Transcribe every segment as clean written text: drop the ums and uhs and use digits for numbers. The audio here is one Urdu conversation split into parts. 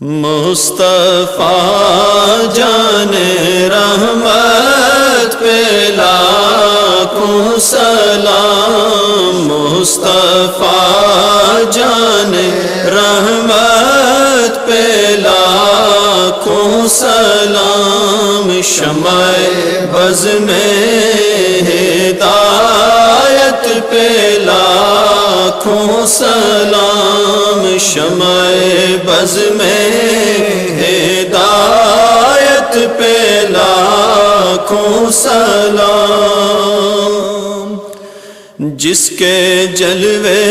مصطفیٰ جان رحمت پہ لاکھوں سلام، مصطفیٰ جان رحمت پہ لاکھوں سلام، شمع بز میں ہدایت پہ لاکھوں سلام، شمع بز میں ہدایت پہ لاکھوں سلام، جس کے جلوے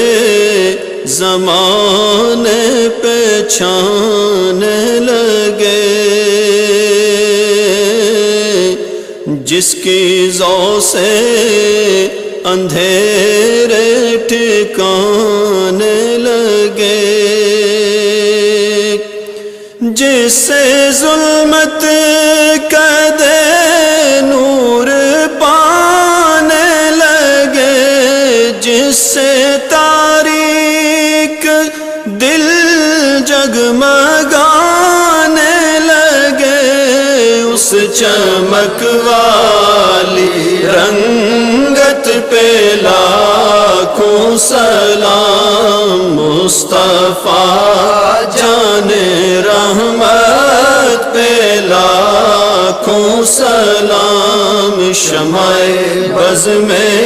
زمانے پہ چھانے لگے، جس کی ضو سے اندھیرے ٹھکانے لگے، جس سے ظلمت قدے نور پانے لگے، جس سے تاریک دل جگمگانے لگے، اس چمک والی رنگت پہ لاکھوں سلام، مصطفیٰ جان رحمت پہ لاکھوں سلام، شمع بز میں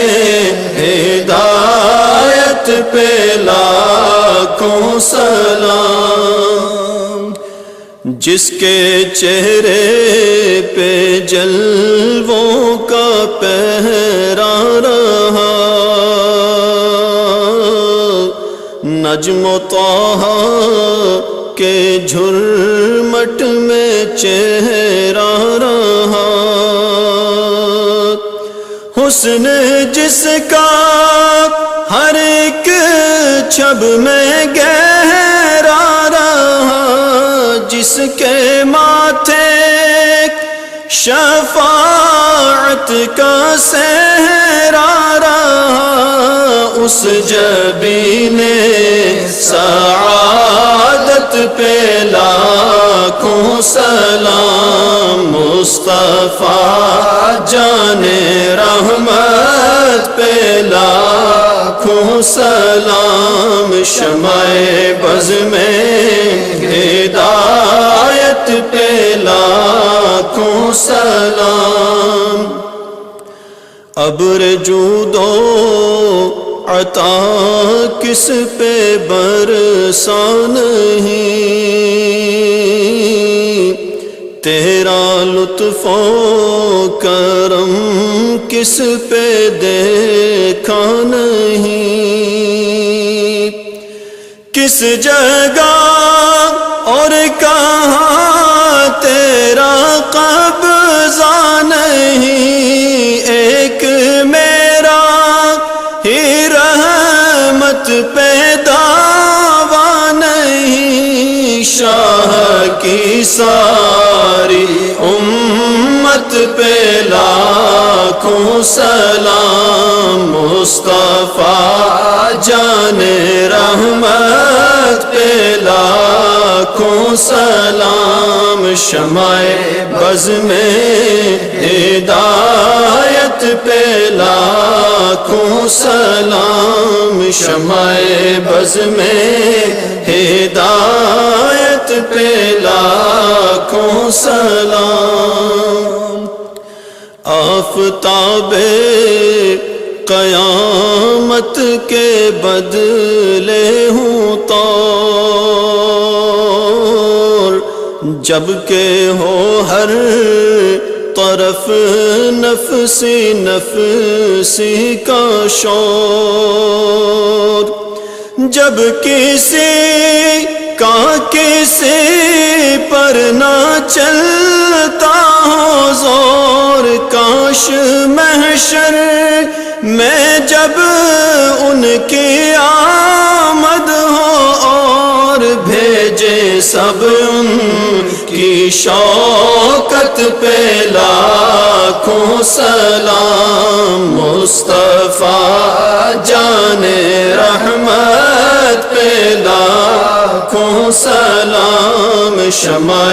ہدایت پہ لاکھوں سلام، جس کے چہرے پہ جلووں کا پہرا رہا، نجم و طٰہٰ کے جھرمٹ میں چہرہ رہا، حسن جس کا ہر ایک چھب میں گہرا رہا، جس کے ماتھے شفاعت کا صحرا رہا، اس جبین سعادت پہ لاکھوں سلام، مصطفیٰ جان رحمت پہ لاکھوں سلام، شمع بز میں ہدایت پہ لاکھوں سلام، ابر جود و عطا کس پہ برسا نہیں، تیرا لطف و کرم کس پہ دیکھا نہیں، کس جگہ اور کہاں تیرا قبضہ نہیں، ایک میرا ہی رحمت پہ دعویٰ نہیں، شاہ کی ساری امت پہ لاکھوں سلام، مصطفیٰ جان رحمت پہ لاکھوں سلام، شمع بز میں ہدایت پہ لاکھوں سلام، شمع بز میں ہدایت پہ لاکھوں سلام، آفتاب قیامت کے بدلے ہوں طور، جبکہ ہو ہر طرف نفسی نفسی کا شور، جب کسی کا کسی پر نہ چلتا ہو زور، کاش محشر میں جب ان کی آمد ہو اور بھیجے سب ان کی شوکت پہ لاکھوں سلام، مصطفیٰ جان رحمت پہ لاکھوں لاکھوں سلام شمع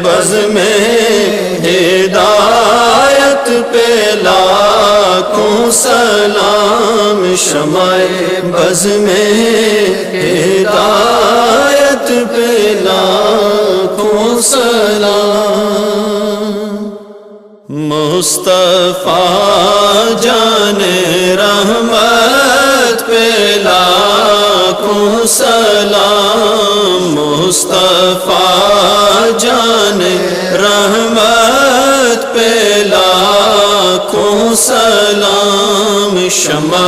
بز میں ہدایت پہ لاکھوں سلام شمع بز میں ہدایت پہ لاکھوں سلام مصطفیٰ جان رحمت پہ لاکھوں سلام مصطفیٰ جان رحمت پہ لاکھوں سلام شمع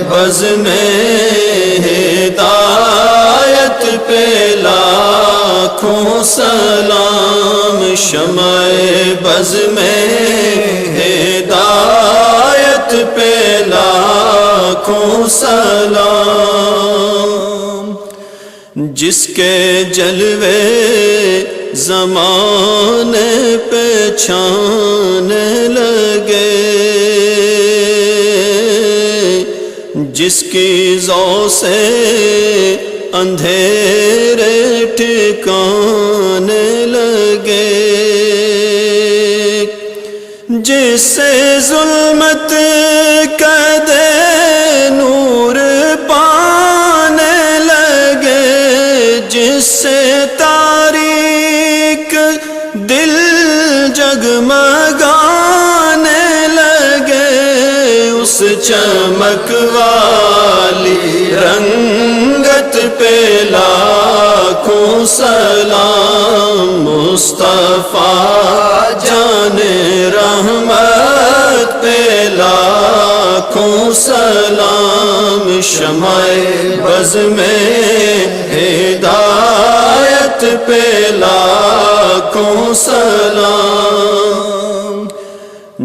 بز میں ہدایت پہ لاکھوں سلام شمع بز میں ہدایت پہ لاکھوں سلام جس کے جلوے زمانے پہ چھانے لگے جس کی ضو سے اندھیرے ٹھکانے لگے جس سے ظلمت قدے نور پانے لگے جس سے تاریک دل جگمگانے لگے اس چمک والی رنگت پہ لاکھوں سلام مصطفیٰ جان رحمت پہ لاکھوں سلام شمع بز میں ہدایت پہ لاکھوں سلام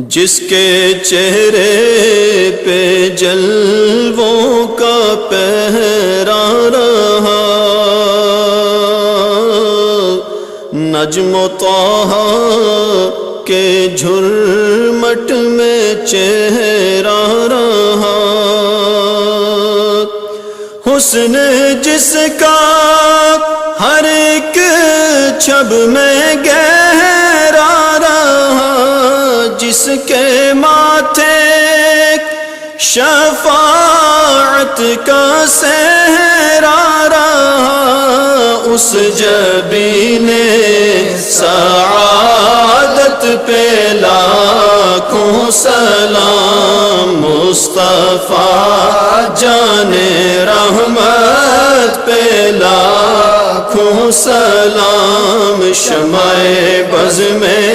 جس کے چہرے پہ جلووں کا پہرا رہا نجم و طہ کے جھرمٹ میں چہرہ رہا حسن جس کا ہر ایک چھب میں گہرا رہا جس کے ماتھے شفاعت کا صحرا رہا اس جبین سعادت پہ لاکھوں سلام مصطفیٰ جان رحمت پہ لاکھوں سلام شمع بز میں